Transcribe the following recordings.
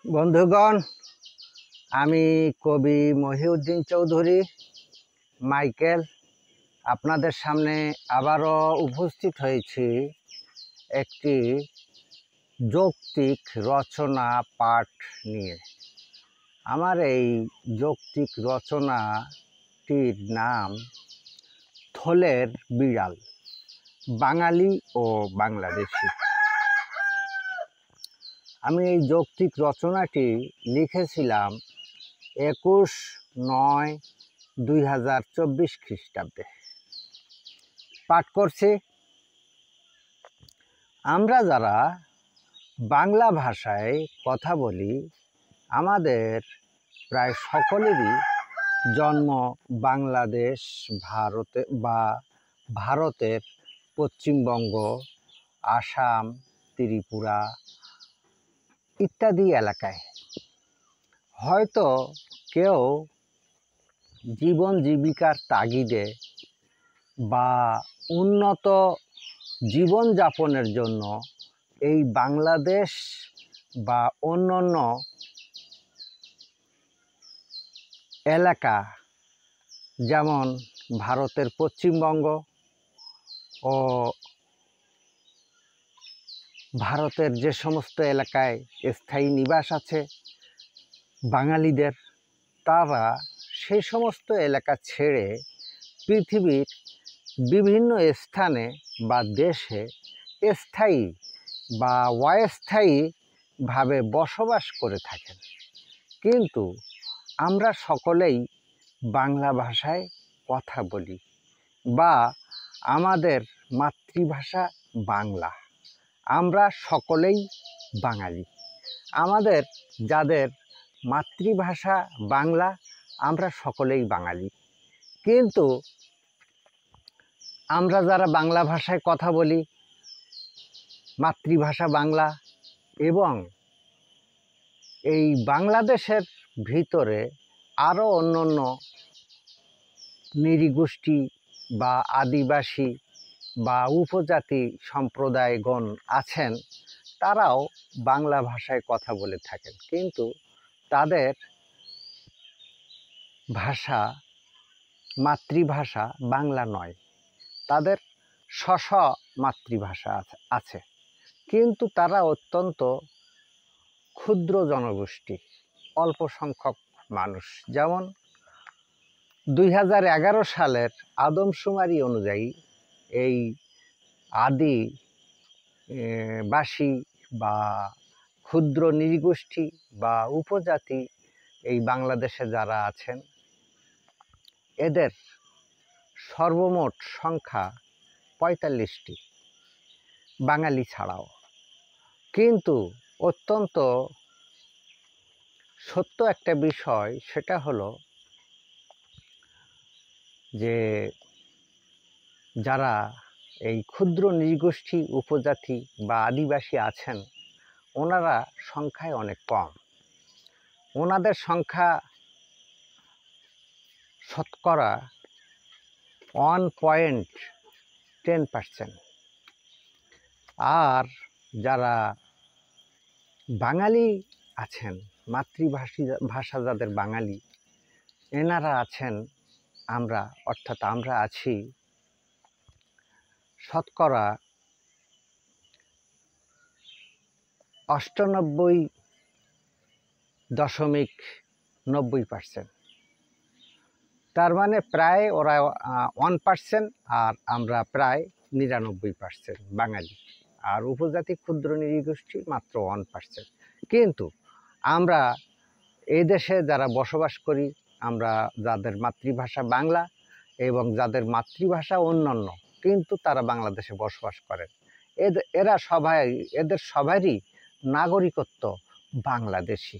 বন্ধুগণ, আমি কবি মহিউদ্দিন চৌধুরী মাইকেল আপনাদের সামনে আবারও উপস্থিত হয়েছি একটি যৌক্তিক রচনা পাঠ নিয়ে। আমার এই যৌক্তিক রচনাটির নাম থলের বিড়াল, বাঙালি ও বাংলাদেশি। আমি এই যৌক্তিক রচনাটি লিখেছিলাম 21/9/2024 খ্রিস্টাব্দে। পাঠ করছি। আমরা যারা বাংলা ভাষায় কথা বলি, আমাদের প্রায় সকলেরই জন্ম বাংলাদেশ, ভারতের পশ্চিমবঙ্গ, আসাম, ত্রিপুরা ইত্যাদি এলাকায়। হয়তো কেউ জীবন জীবিকার তাগিদে বা উন্নত জীবনযাপনের জন্য এই বাংলাদেশ বা অন্যান্য এলাকা, যেমন ভারতের পশ্চিমবঙ্গ ও ভারতের যে সমস্ত এলাকায় স্থায়ী নিবাস আছে বাঙালিদের, তারা সেই সমস্ত এলাকা ছেড়ে পৃথিবীর বিভিন্ন স্থানে বা দেশে স্থায়ী বা অস্থায়ীভাবে বসবাস করে থাকেন। কিন্তু আমরা সকলেই বাংলা ভাষায় কথা বলি বা আমাদের মাতৃভাষা বাংলা। আমরা সকলেই বাঙালি। আমাদের যাদের মাতৃভাষা বাংলা, আমরা সকলেই বাঙালি। কিন্তু আমরা যারা বাংলা ভাষায় কথা বলি, মাতৃভাষা বাংলা, এবং এই বাংলাদেশের ভিতরে আরও অন্যান্য নৃগোষ্ঠী বা আদিবাসী বা উপজাতি সম্প্রদায়গণ আছেন, তারাও বাংলা ভাষায় কথা বলে থাকেন। কিন্তু তাদের ভাষা, মাতৃভাষা বাংলা নয়, তাদের স্ব মাতৃভাষা আছে। কিন্তু তারা অত্যন্ত ক্ষুদ্র জনগোষ্ঠী, অল্প সংখ্যক মানুষ। যেমন 2011 সালের আদমশুমারি অনুযায়ী এই আদিবাসী বা ক্ষুদ্র নৃগোষ্ঠী বা উপজাতি এই বাংলাদেশে যারা আছেন, এদের সর্বমোট সংখ্যা 45টি, বাঙালি ছাড়াও। কিন্তু অত্যন্ত সত্য একটা বিষয়, সেটা হলো যে যারা এই ক্ষুদ্র নৃগোষ্ঠী, উপজাতি বা আদিবাসী আছেন, ওনারা সংখ্যায় অনেক কম। ওনাদের সংখ্যা শতকরা 1.10%। আর যারা বাঙালি আছেন, মাতৃভাষা যাদের বাঙালি, এনারা আছেন, আমরা আছি শতকরা 98.90%। তার মানে প্রায় ওরা 1%, আর আমরা প্রায় 99% বাঙালি। আর উপজাতি ক্ষুদ্র নৃগোষ্ঠী মাত্র 1%। কিন্তু আমরা এই দেশে যারা বসবাস করি, আমরা যাদের মাতৃভাষা বাংলা এবং যাদের মাতৃভাষা অন্যান্য, কিন্তু তারা বাংলাদেশে বসবাস করেন, এদের সবারই নাগরিকত্ব বাংলাদেশি।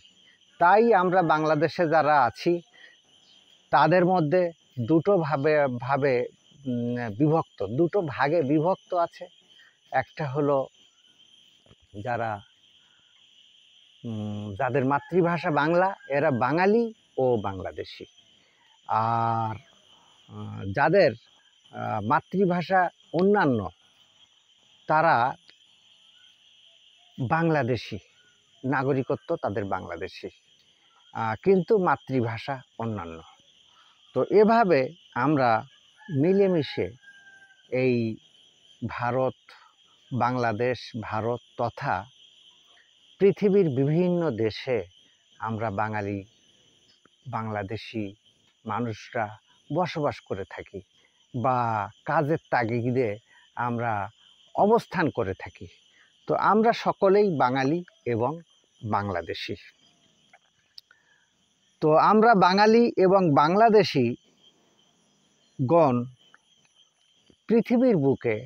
তাই আমরা বাংলাদেশে যারা আছি, তাদের মধ্যে দুটো ভাগে বিভক্ত আছে। একটা হলো যাদের মাতৃভাষা বাংলা, এরা বাঙালি ও বাংলাদেশি। আর যাদের মাতৃভাষা অন্যান্য, তারা বাংলাদেশি। নাগরিকত্ব তাদের বাংলাদেশি, কিন্তু মাতৃভাষা অন্যান্য। তো এভাবে আমরা মিলেমিশে এই ভারত, বাংলাদেশ, ভারত তথা পৃথিবীর বিভিন্ন দেশে আমরা বাংলাদেশি মানুষরা বসবাস করে থাকি বা কাজের তাগিদে আমরা অবস্থান করে থাকি। তো আমরা সকলেই বাঙালি এবং বাংলাদেশি। তো আমরা বাঙালি এবং বাংলাদেশি গণ পৃথিবীর বুকে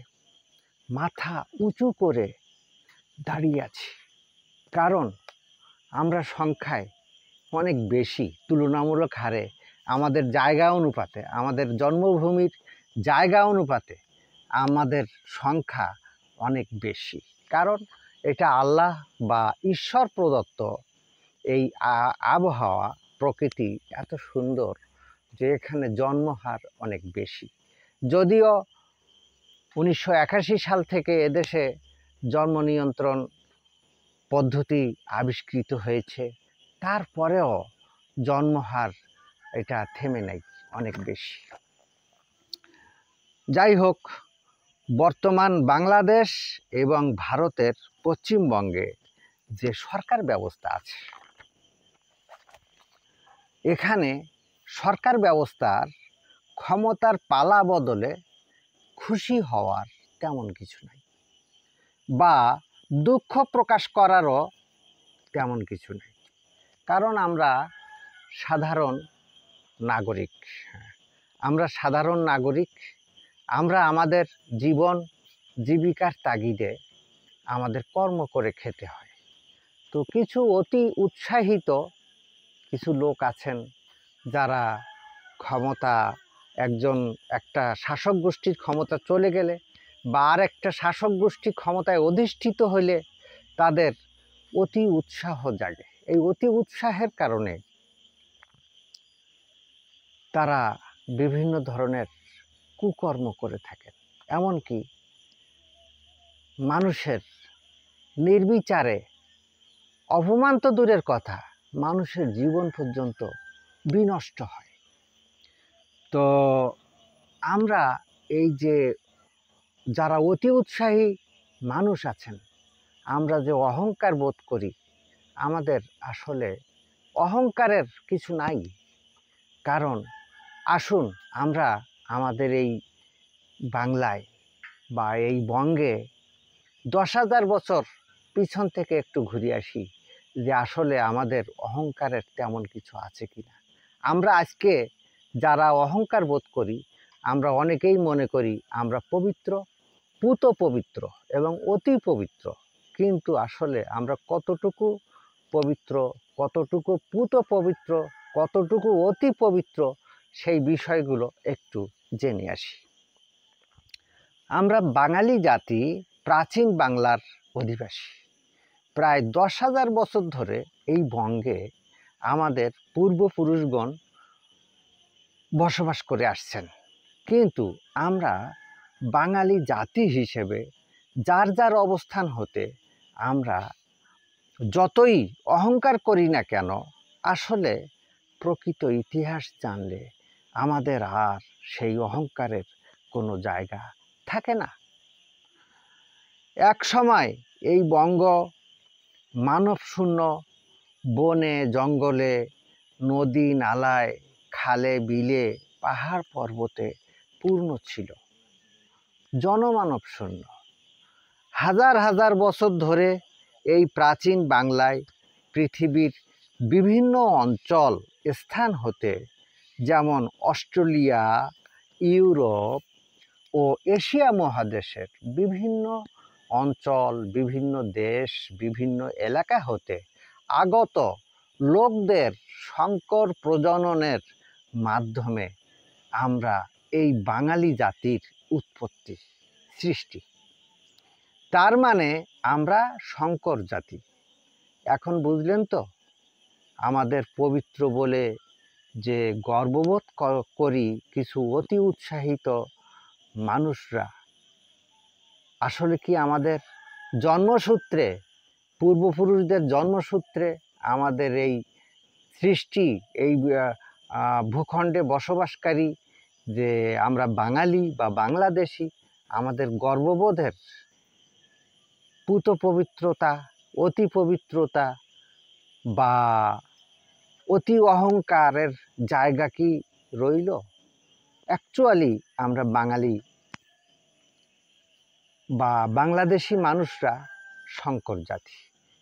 মাথা উঁচু করে দাঁড়িয়ে আছি, কারণ আমরা সংখ্যায় অনেক বেশি, তুলনামূলক হারে আমাদের জায়গা অনুপাতে, আমাদের জন্মভূমির জায়গা অনুপাতে আমাদের সংখ্যা অনেক বেশি। কারণ এটা আল্লাহ বা ঈশ্বর প্রদত্ত এই আবহাওয়া, প্রকৃতি এত সুন্দর যে এখানে জন্মহার অনেক বেশি। যদিও 1981 সাল থেকে এদেশে জন্ম নিয়ন্ত্রণ পদ্ধতি আবিষ্কৃত হয়েছে, তারপরেও জন্মহার এটা থেমে নেই, অনেক বেশি। যাই হোক, বর্তমান বাংলাদেশ এবং ভারতের পশ্চিমবঙ্গে যে সরকার ব্যবস্থা আছে, এখানে সরকার ব্যবস্থার ক্ষমতার পালা বদলে খুশি হওয়ার তেমন কিছু নাই, বা দুঃখ প্রকাশ করারও তেমন কিছু নেই। কারণ আমরা সাধারণ নাগরিক, আমরা আমাদের জীবন জীবিকার তাগিদে আমাদের কর্ম করে খেতে হয়। তো কিছু অতি উৎসাহিত কিছু লোক আছেন যারা একটা শাসক গোষ্ঠীর ক্ষমতা চলে গেলে বা আর একটা শাসক গোষ্ঠী ক্ষমতায় অধিষ্ঠিত হলে তাদের অতি উৎসাহ জাগে। এই অতি উৎসাহের কারণে তারা বিভিন্ন ধরনের কুকর্ম করে থাকেন, এমনকি মানুষের নির্বিচারে অপমান তো দূরের কথা, মানুষের জীবন পর্যন্ত বিনষ্ট হয়। তো আমরা এই যে যারা অতি উৎসাহী মানুষ আছেন, আমরা যে অহংকার বোধ করি, আমাদের আসলে অহংকারের কিছু নাই। কারণ আসুন আমরা আমাদের এই বাংলায় বা এই বঙ্গে 10,000 বছর পিছন থেকে একটু ঘুরে আসি, যে আসলে আমাদের অহংকারের তেমন কিছু আছে কিনা। আমরা আজকে যারা অহংকার বোধ করি, আমরা অনেকেই মনে করি আমরা পবিত্র, পুত পবিত্র এবং অতি পবিত্র। কিন্তু আসলে আমরা কতটুকু পবিত্র, কতটুকু পুত পবিত্র, কতটুকু অতি পবিত্র, সেই বিষয়গুলো একটু জেনে আসি। আমরা বাঙালি জাতি প্রাচীন বাংলার অধিবাসী। প্রায় 10,000 বছর ধরে এই বঙ্গে আমাদের পূর্বপুরুষগণ বসবাস করে আসছেন। কিন্তু আমরা বাঙালি জাতি হিসেবে যার যার অবস্থান হতে আমরা যতই অহংকার করি না কেন, আসলে প্রকৃত ইতিহাস জানলে আমাদের আর সেই অহংকারের কোনো জায়গা থাকে না। এক সময় এই বঙ্গ মানবশূন্য, বনে জঙ্গলে, নদী নালায়, খালে বিলে, পাহাড় পর্বতে পূর্ণ ছিল, জনমানব শূন্য। হাজার হাজার বছর ধরে এই প্রাচীন বাংলায় পৃথিবীর বিভিন্ন অঞ্চল স্থান হতে, যেমন অস্ট্রেলিয়া, ইউরোপ ও এশিয়া মহাদেশের বিভিন্ন অঞ্চল, বিভিন্ন দেশ, বিভিন্ন এলাকা হতে আগত লোকদের সংকর প্রজননের মাধ্যমে আমরা এই বাঙালি জাতির উৎপত্তি, সৃষ্টি। তার মানে আমরা সংকর জাতি। এখন বুঝলেন তো, আমাদের পবিত্র বলে যে গর্ববোধ করি কিছু অতি উৎসাহিত মানুষরা, আসলে কি আমাদের জন্মসূত্রে পূর্বপুরুষদের জন্মসূত্রে আমাদের এই সৃষ্টি, এই ভূখণ্ডে বসবাসকারী যে আমরা বাঙালি বা বাংলাদেশি, আমাদের গর্ববোধের পুত পবিত্রতা, অতি পবিত্রতা বা অতি অহংকারের জায়গা কি রইল? অ্যাকচুয়ালি আমরা বাঙালি বা বাংলাদেশি মানুষরা সংকর জাতি।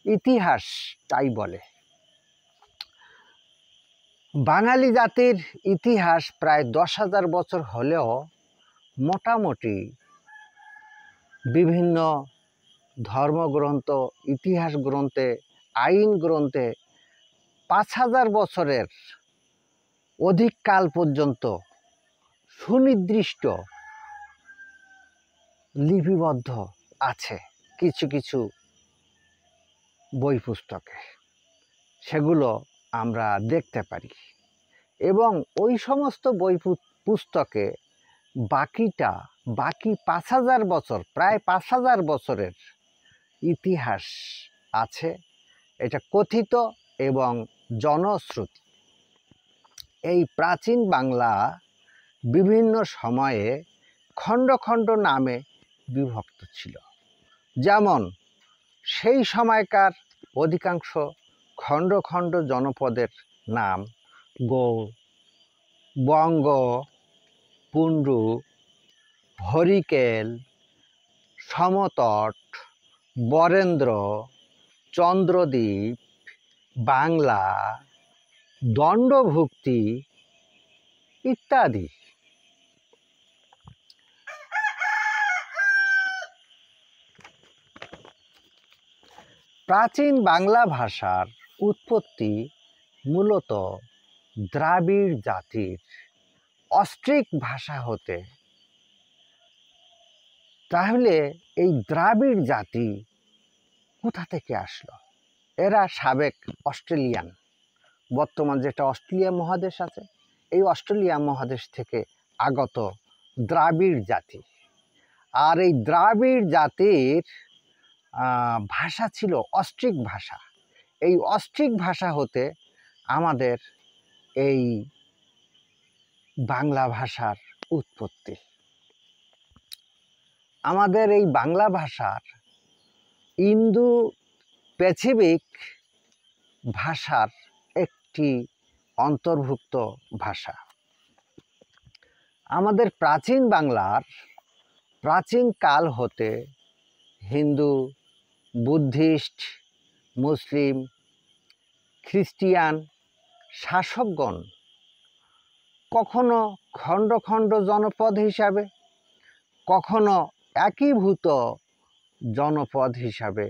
ইতিহাস তাই বলে। বাঙালি জাতির ইতিহাস প্রায় 10,000 বছর হলেও মোটামুটি বিভিন্ন ধর্মগ্রন্থ, ইতিহাস গ্রন্থে, আইন গ্রন্থে 5,000 বছরের অধিক কাল পর্যন্ত সুনির্দিষ্ট লিপিবদ্ধ আছে কিছু কিছু বই পুস্তকে, সেগুলো আমরা দেখতে পারি। এবং ওই সমস্ত বই পুস্তকে বাকি 5,000 বছর, প্রায় 5,000 বছরের ইতিহাস আছে। এটা কথিত এবং জনশ্রুতি। এই প্রাচীন বাংলা বিভিন্ন সময়ে খণ্ড খণ্ড নামে বিভক্ত ছিল। যেমন সেই সময়কার অধিকাংশ খণ্ড খণ্ড জনপদের নাম গৌড়, বঙ্গ, পুণ্ডু, হরিকেল, সমতট, বরেন্দ্র, চন্দ্রদ্বীপ, বাংলা, দণ্ডভুক্তি ইত্যাদি। প্রাচীন বাংলা ভাষার উৎপত্তি মূলত দ্রাবিড় জাতির অস্ট্রিক ভাষা হতে। তাহলে এই দ্রাবিড় জাতি কোথা থেকে আসলো? এরা সাবেক অস্ট্রেলিয়ান, বর্তমান যেটা অস্ট্রেলিয়া মহাদেশ আছে, এই অস্ট্রেলিয়া মহাদেশ থেকে আগত দ্রাবিড় জাতি। আর এই দ্রাবিড় জাতির ভাষা ছিল অস্ট্রিক ভাষা। এই অস্ট্রিক ভাষা হতে আমাদের এই বাংলা ভাষার উৎপত্তি। আমাদের এই বাংলা ভাষার ইন্দো প্যাসিফিক ভাষার একটি অন্তর্ভুক্ত ভাষা। আমাদের প্রাচীন বাংলার প্রাচীন কাল হতে হিন্দু, বুদ্ধিস্ট, মুসলিম, খ্রিস্টিয়ান শাসকগণ কখনো খণ্ড খণ্ড জনপদ হিসাবে, কখনো একীভূত জনপদ হিসাবে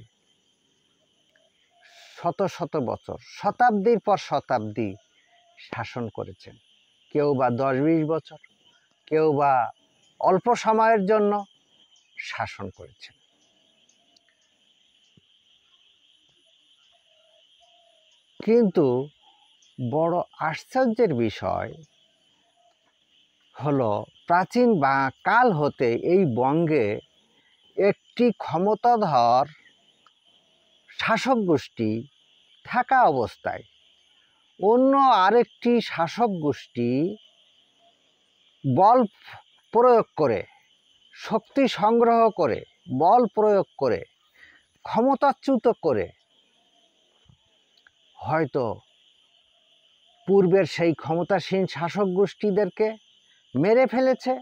শত শত বছর, শতাব্দীর পর শতাব্দী শাসন করেছেন। কেউ বা 10-20 বছর, কেউ বা অল্প সময়ের জন্য শাসন করেছেন। কিন্তু বড় আশ্চর্যের বিষয় হলো, প্রাচীন কাল হতে এই বঙ্গে একটি ক্ষমতাধর শাসক গোষ্ঠী থাকা অবস্থায় অন্য আরেকটি শাসক গোষ্ঠী বল প্রয়োগ করে, শক্তি সংগ্রহ করে, বল প্রয়োগ করে, ক্ষমতাচ্যুত করে হয়তো পূর্বের সেই ক্ষমতাসীন শাসক গোষ্ঠীদেরকে মেরে ফেলেছে,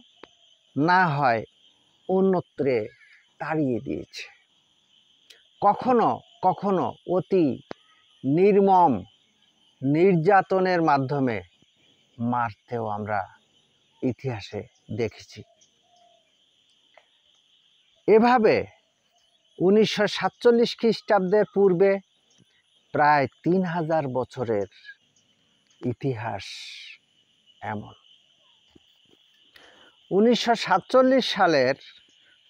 না হয় অন্যত্রে তাড়িয়ে দিয়েছে। কখনো কখনো অতি নির্মম নির্যাতনের মাধ্যমে মারতেও আমরা ইতিহাসে দেখেছি। এভাবে 1947 খ্রিস্টাব্দের পূর্বে প্রায় 3,000 বছরের ইতিহাস এমন। 1947 সালের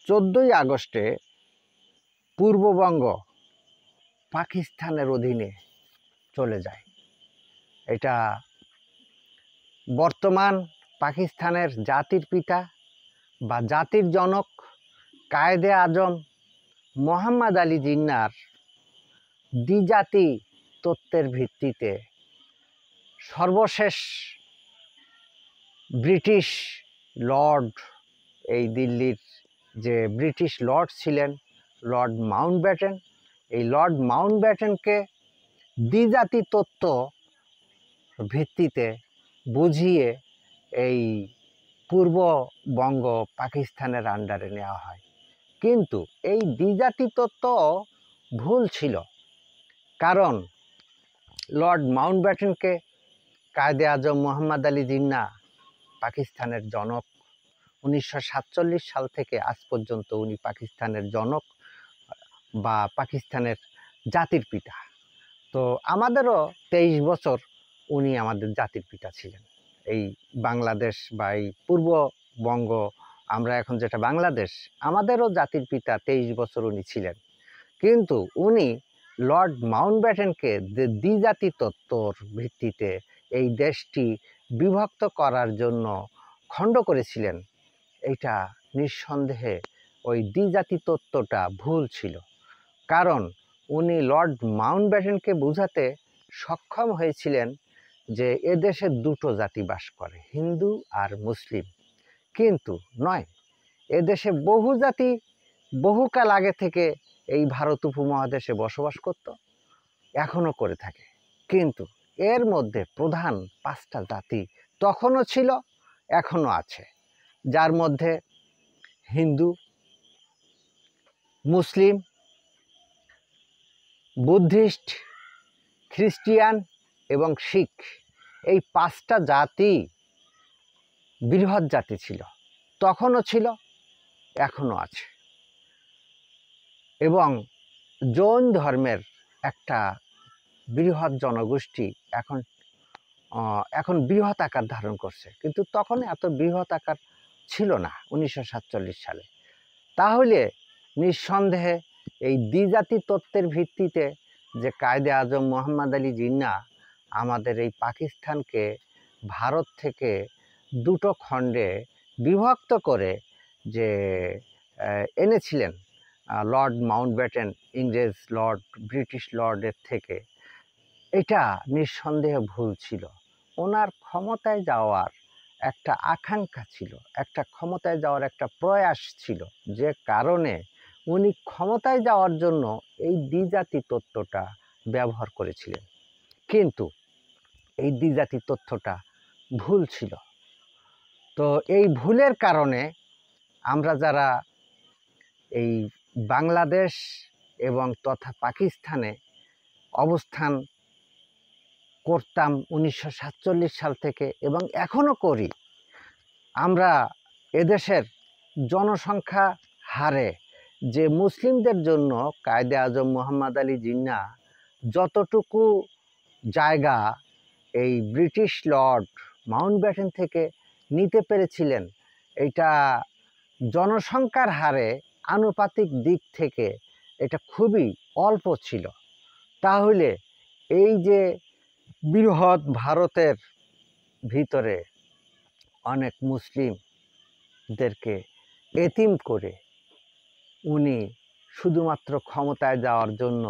14ই আগস্টে পূর্ববঙ্গ পাকিস্তানের অধীনে চলে যায়। এটা বর্তমান পাকিস্তানের জাতির পিতা বা জাতির জনক কায়েদে আজম মোহাম্মদ আলী জিন্নাহর দ্বিজাতি তত্ত্বের ভিত্তিতে সর্বশেষ ব্রিটিশ লর্ড, এই দিল্লির যে ব্রিটিশ লর্ড ছিলেন লর্ড মাউন্টব্যাটেন, এই লর্ড মাউন্টব্যাটেনকে দ্বিজাতি তত্ত্ব ভিত্তিতে বুঝিয়ে এই পূর্ববঙ্গ পাকিস্তানের আন্ডারে নেওয়া হয়। কিন্তু এই দ্বিজাতি তত্ত্ব ভুল ছিল, কারণ লর্ড মাউন্টব্যাটেনকে কায়েদে আজম মোহাম্মদ আলী জিন্নাহ পাকিস্তানের জনক। 1947 সাল থেকে আজ পর্যন্ত উনি পাকিস্তানের জনক বা পাকিস্তানের জাতির পিতা। তো আমাদেরও 23 বছর উনি আমাদের জাতির পিতা ছিলেন। এই বাংলাদেশ বা এই পূর্ববঙ্গ, আমরা এখন যেটা বাংলাদেশ, আমাদেরও জাতির পিতা 23 বছর উনি ছিলেন। কিন্তু উনি লর্ড মাউন্টব্যাটেনকে যে দ্বিজাতি তত্ত্বর ভিত্তিতে এই দেশটি বিভক্ত করার জন্য খণ্ড করেছিলেন, এটা নিঃসন্দেহে ওই দ্বিজাতি তত্ত্বটা ভুল ছিল। কারণ উনি লর্ড মাউন্টব্যাটেনকে বোঝাতে সক্ষম হয়েছিলেন যে এদেশে দুটো জাতি বাস করে, হিন্দু আর মুসলিম। কিন্তু নয়, এদেশে বহু জাতি বহুকাল আগে থেকে এই ভারত উপমহাদেশে বসবাস করত, এখনও করে থাকে। কিন্তু এর মধ্যে প্রধান 5টা জাতি তখনও ছিল, এখনও আছে, যার মধ্যে হিন্দু, মুসলিম, বুদ্ধিস্ট, খ্রিস্টিয়ান এবং শিখ। এই 5টা জাতি বৃহৎ জাতি ছিল, তখনও ছিল, এখনও আছে। এবং জৈন ধর্মের একটা বৃহৎ জনগোষ্ঠী এখন বৃহৎ আকার ধারণ করছে, কিন্তু তখন এত বৃহৎ আকার ছিল না 1947 সালে। তাহলে নিঃসন্দেহে এই দ্বিজাতি তত্ত্বের ভিত্তিতে যে কায়েদে আজম মোহাম্মদ আলী জিন্নাহ আমাদের এই পাকিস্তানকে ভারত থেকে দুটো খণ্ডে বিভক্ত করে যে এনেছিলেন লর্ড মাউন্টব্যাটেন, ইংরেজ লর্ড, ব্রিটিশ লর্ডের থেকে, এটা নিঃসন্দেহে ভুল ছিল। ওনার ক্ষমতায় যাওয়ার একটা আকাঙ্ক্ষা ছিল, একটা ক্ষমতায় যাওয়ার একটা প্রয়াস ছিল, যে কারণে উনি ক্ষমতায় যাওয়ার জন্য এই দ্বিজাতি তত্ত্বটা ব্যবহার করেছিলেন। কিন্তু এই দ্বিজাতি তত্ত্বটা ভুল ছিল। তো এই ভুলের কারণে আমরা যারা এই বাংলাদেশ এবং তথা পাকিস্তানে অবস্থান করতাম 1947 সাল থেকে এবং এখনও করি, আমরা এদেশের জনসংখ্যা হারে যে মুসলিমদের জন্য কায়েদে আজম মোহাম্মদ আলী জিন্নাহ যতটুকু জায়গা এই ব্রিটিশ লর্ড মাউন্টব্যাটেন থেকে নিতে পেরেছিলেন, এটা জনসংখ্যার হারে আনুপাতিক দিক থেকে এটা খুবই অল্প ছিল। তাহলে এই যে বৃহৎ ভারতের ভিতরে অনেক মুসলিমদেরকে এতিম করে উনি শুধুমাত্র ক্ষমতায় যাওয়ার জন্য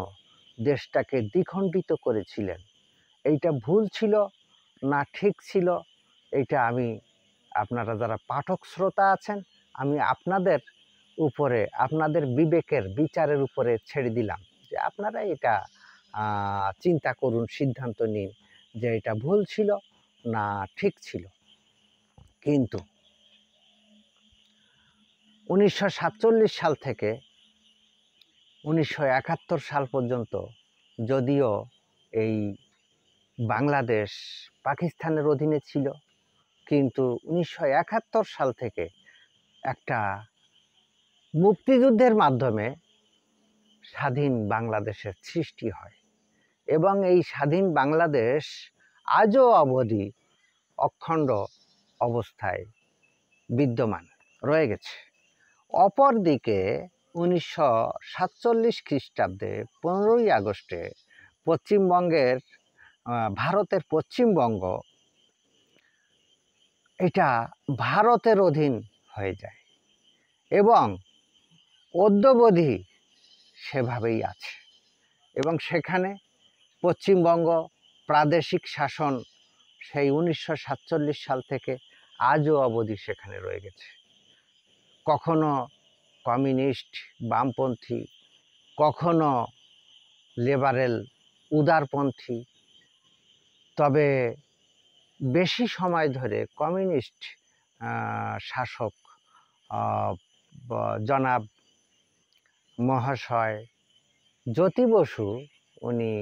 দেশটাকে দ্বিখণ্ডিত করেছিলেন, এইটা ভুল ছিল না ঠিক ছিল, এইটা আমি, আপনারা যারা পাঠক শ্রোতা আছেন, আমি আপনাদের উপরে, আপনাদের বিবেকের বিচারের উপরে ছেড়ে দিলাম, যে আপনারা এটা চিন্তা করুন, সিদ্ধান্ত নিন যে এটা ভুল ছিল না ঠিক ছিল। কিন্তু 1947 সাল থেকে 1971 সাল পর্যন্ত যদিও এই বাংলাদেশ পাকিস্তানের অধীনে ছিল, কিন্তু 1971 সাল থেকে একটা মুক্তিযুদ্ধের মাধ্যমে স্বাধীন বাংলাদেশের সৃষ্টি হয় এবং এই স্বাধীন বাংলাদেশ আজও অবধি অখণ্ড অবস্থায় বিদ্যমান রয়ে গেছে। অপরদিকে 1947 খ্রিস্টাব্দে 15ই আগস্টে পশ্চিমবঙ্গের, ভারতের পশ্চিমবঙ্গ, এটা ভারতের অধীন হয়ে যায় এবং অদ্যাবধি সেভাবেই আছে। এবং সেখানে পশ্চিমবঙ্গ প্রাদেশিক শাসন সেই 1947 সাল থেকে আজও অবধি সেখানে রয়ে গেছে। কখনো কমিউনিস্ট বামপন্থী, কখনো লিবারেল উদারপন্থী, তবে বেশি সময় ধরে কমিউনিস্ট শাসক জনাব মহাশয় জ্যোতি বসু, উনি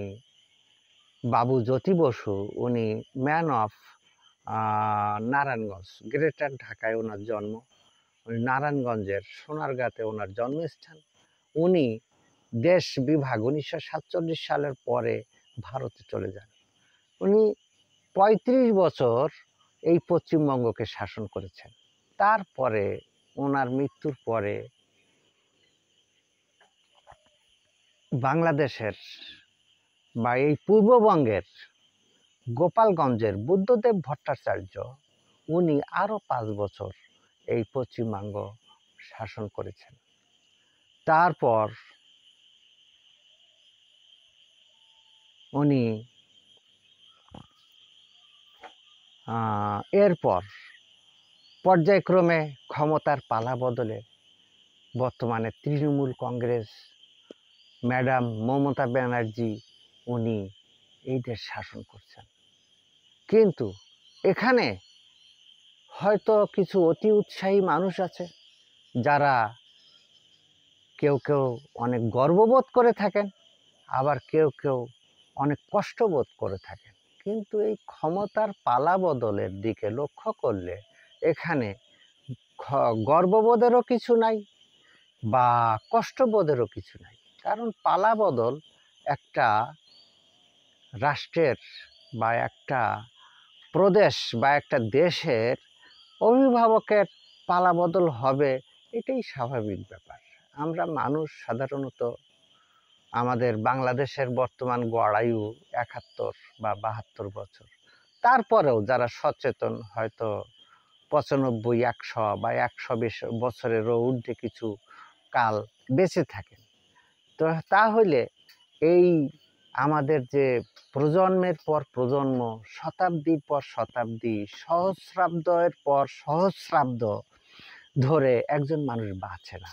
বাবু জ্যোতি বসু, উনি ম্যান অফ নারায়ণগঞ্জ, গ্রেটার ঢাকায় ওনার জন্ম। উনি নারায়ণগঞ্জের সোনারগাঁতে ওনার জন্মস্থান। উনি দেশ বিভাগ 1947 সালের পরে ভারতে চলে যান। উনি 35 বছর এই পশ্চিমবঙ্গকে শাসন করেছেন। তারপরে ওনার মৃত্যুর পরে বাংলাদেশের বা এই পূর্ববঙ্গের গোপালগঞ্জের বুদ্ধদেব ভট্টাচার্য, উনি আরও 5 বছর এই পশ্চিমবঙ্গ শাসন করেছেন। তারপর উনি এরপর পর্যায়ক্রমে ক্ষমতার পালা বদলে বর্তমানে তৃণমূল কংগ্রেস, ম্যাডাম মমতা ব্যানার্জি, উনি এই দেশ শাসন করছেন। কিন্তু এখানে হয়তো কিছু অতি উৎসাহী মানুষ আছে, যারা কেউ কেউ অনেক গর্ববোধ করে থাকেন, আবার কেউ কেউ অনেক কষ্টবোধ করে থাকেন। কিন্তু এই ক্ষমতার পালা বদলের দিকে লক্ষ্য করলে এখানে গর্ববোধেরও কিছু নাই বা কষ্টবোধেরও কিছু নাই। কারণ পালা বদল একটা রাষ্ট্রের বা একটা প্রদেশ বা একটা দেশের অভিভাবকের পালা বদল হবে, এটাই স্বাভাবিক ব্যাপার। আমরা মানুষ সাধারণত আমাদের বাংলাদেশের বর্তমান গড় আয়ু 71 বা 72 বছর। তারপরেও যারা সচেতন হয়তো 95, 100 বা 120 বছরেরও ঊর্ধ্বে কিছু কাল বেঁচে থাকেন। তো তাহলে এই আমাদের যে প্রজন্মের পর প্রজন্ম, শতাব্দীর পর শতাব্দী, সহস্রাব্দের পর সহস্রাব্দ ধরে একজন মানুষ বাঁচে না,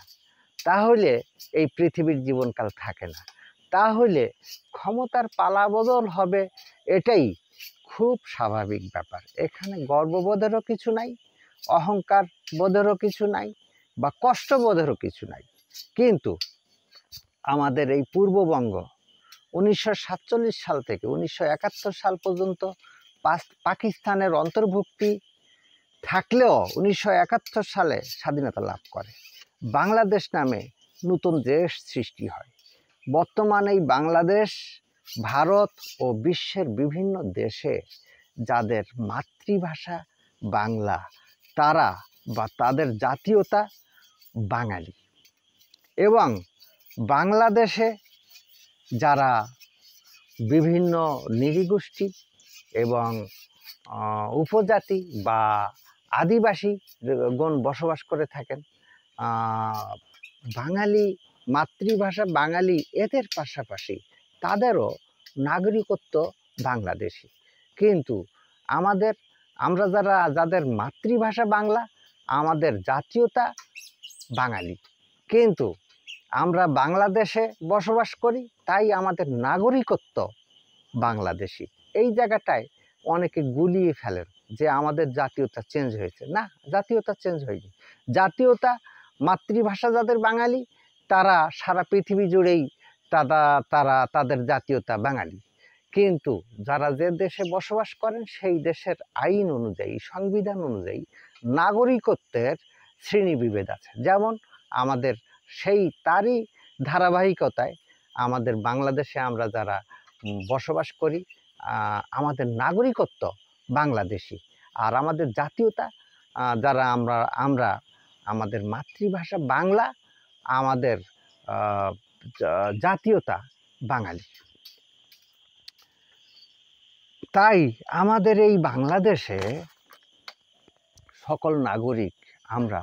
তাহলে এই পৃথিবীর জীবনকাল থাকে না। তাহলে ক্ষমতার পালাবদল হবে, এটাই খুব স্বাভাবিক ব্যাপার। এখানে গর্ববোধেরও কিছু নাই, অহংকার বোধেরও কিছু নাই বা কষ্টবোধেরও কিছু নাই। কিন্তু আমাদের এই পূর্ববঙ্গ 1947 সাল থেকে 1971 সাল পর্যন্ত পাকিস্তানের অন্তর্ভুক্তি থাকলেও 1971 সালে স্বাধীনতা লাভ করে। বাংলাদেশ নামে নতুন দেশ সৃষ্টি হয়। বর্তমানে এই বাংলাদেশ ভারত ও বিশ্বের বিভিন্ন দেশে যাদের মাতৃভাষা বাংলা, তারা বা তাদের জাতীয়তা বাঙালি। এবং বাংলাদেশে যারা বিভিন্ন নৃগোষ্ঠী এবং উপজাতি বা আদিবাসী গণ বসবাস করে থাকেন, বাঙালি মাতৃভাষা বাঙালি, এদের পাশাপাশি তাদেরও নাগরিকত্ব বাংলাদেশি। কিন্তু আমরা যাদের মাতৃভাষা বাংলা, আমাদের জাতীয়তা বাঙালি, কিন্তু আমরা বাংলাদেশে বসবাস করি, তাই আমাদের নাগরিকত্ব বাংলাদেশি। এই জায়গাটায় অনেকে গুলিয়ে ফেলেন যে আমাদের জাতীয়তা চেঞ্জ হয়েছে। না, জাতীয়তা চেঞ্জ হয়নি। জাতীয়তা, মাতৃভাষা যাদের বাঙালি, তারা সারা পৃথিবী জুড়েই তাদের জাতীয়তা বাঙালি। কিন্তু যারা যে দেশে বসবাস করেন, সেই দেশের আইন অনুযায়ী, সংবিধান অনুযায়ী নাগরিকত্বের শ্রেণীবিভেদ আছে। যেমন আমাদের তারই ধারাবাহিকতায় আমাদের বাংলাদেশে আমরা যারা বসবাস করি, আমাদের নাগরিকত্ব বাংলাদেশি, আর আমাদের জাতীয়তা যারা আমরা আমাদের মাতৃভাষা বাংলা, আমাদের জাতীয়তা বাঙালি। তাই আমাদের এই বাংলাদেশে সকল নাগরিক আমরা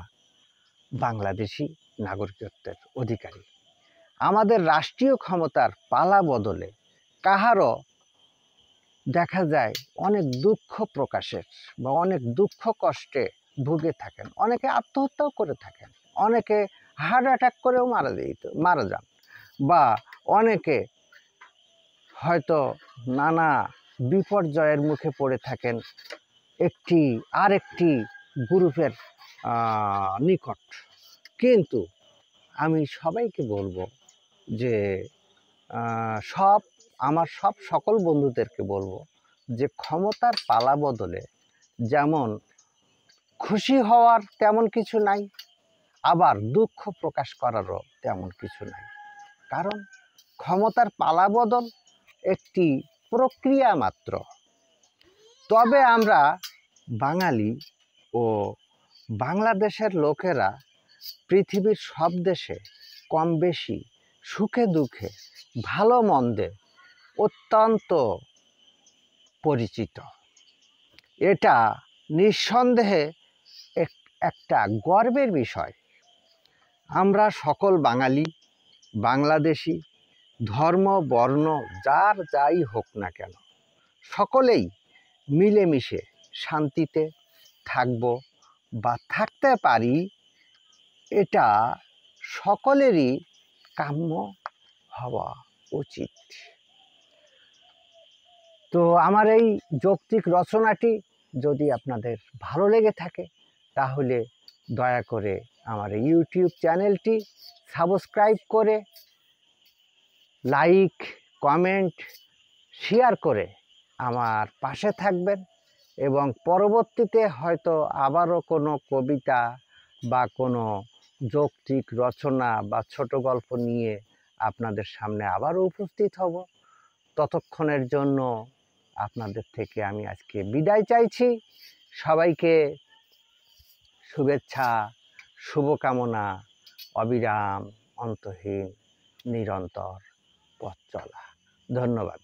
বাংলাদেশি নাগরিকত্বের অধিকারী। আমাদের রাষ্ট্রীয় ক্ষমতার পালা বদলে কাহারও দেখা যায় অনেক দুঃখ প্রকাশের বা অনেক দুঃখ কষ্টে ভুগে থাকেন, অনেকে আত্মহত্যাও করে থাকেন, অনেকে হার্ট অ্যাটাক করেও মারা যান, বা অনেকে হয়তো নানা বিপর্যয়ের মুখে পড়ে থাকেন একটি আরেকটি গ্রুপের নিকট। কিন্তু আমি সবাইকে বলবো যে সকল বন্ধুদেরকে বলবো যে ক্ষমতার পালা বদলে যেমন খুশি হওয়ার তেমন কিছু নাই, আবার দুঃখ প্রকাশ করারও তেমন কিছু নাই। কারণ ক্ষমতার পালা বদল একটি প্রক্রিয়া মাত্র। তবে আমরা বাঙালি ও বাংলাদেশের লোকেরা পৃথিবীর সব দেশে কম বেশি সুখে দুঃখে ভালো মন্দে অত্যন্ত পরিচিত। এটা নিঃসন্দেহে একটা গর্বের বিষয়। আমরা সকল বাঙালি, বাংলাদেশি, ধর্ম বর্ণ যার যাই হোক না কেন, সকলেই মিলেমিশে শান্তিতে থাকব বা থাকতে পারি, এটা সকলেরই কাম্য হওয়া উচিত। তো আমার এই যৌক্তিক রচনাটি যদি আপনাদের ভালো লেগে থাকে তাহলে দয়া করে আমার ইউটিউব চ্যানেলটি সাবস্ক্রাইব করে লাইক, কমেন্ট, শেয়ার করে আমার পাশে থাকবেন, এবং পরবর্তীতে হয়তো আবারও কোনো কবিতা বা কোনো যৌক্তিক রচনা বা ছোট গল্প নিয়ে আপনাদের সামনে আবারও উপস্থিত হব। ততক্ষণের জন্য আপনাদের থেকে আমি আজকে বিদায় চাইছি। সবাইকে শুভেচ্ছা, শুভকামনা, অবিরাম, অন্তহীন, নিরন্তর পথ চলা। ধন্যবাদ।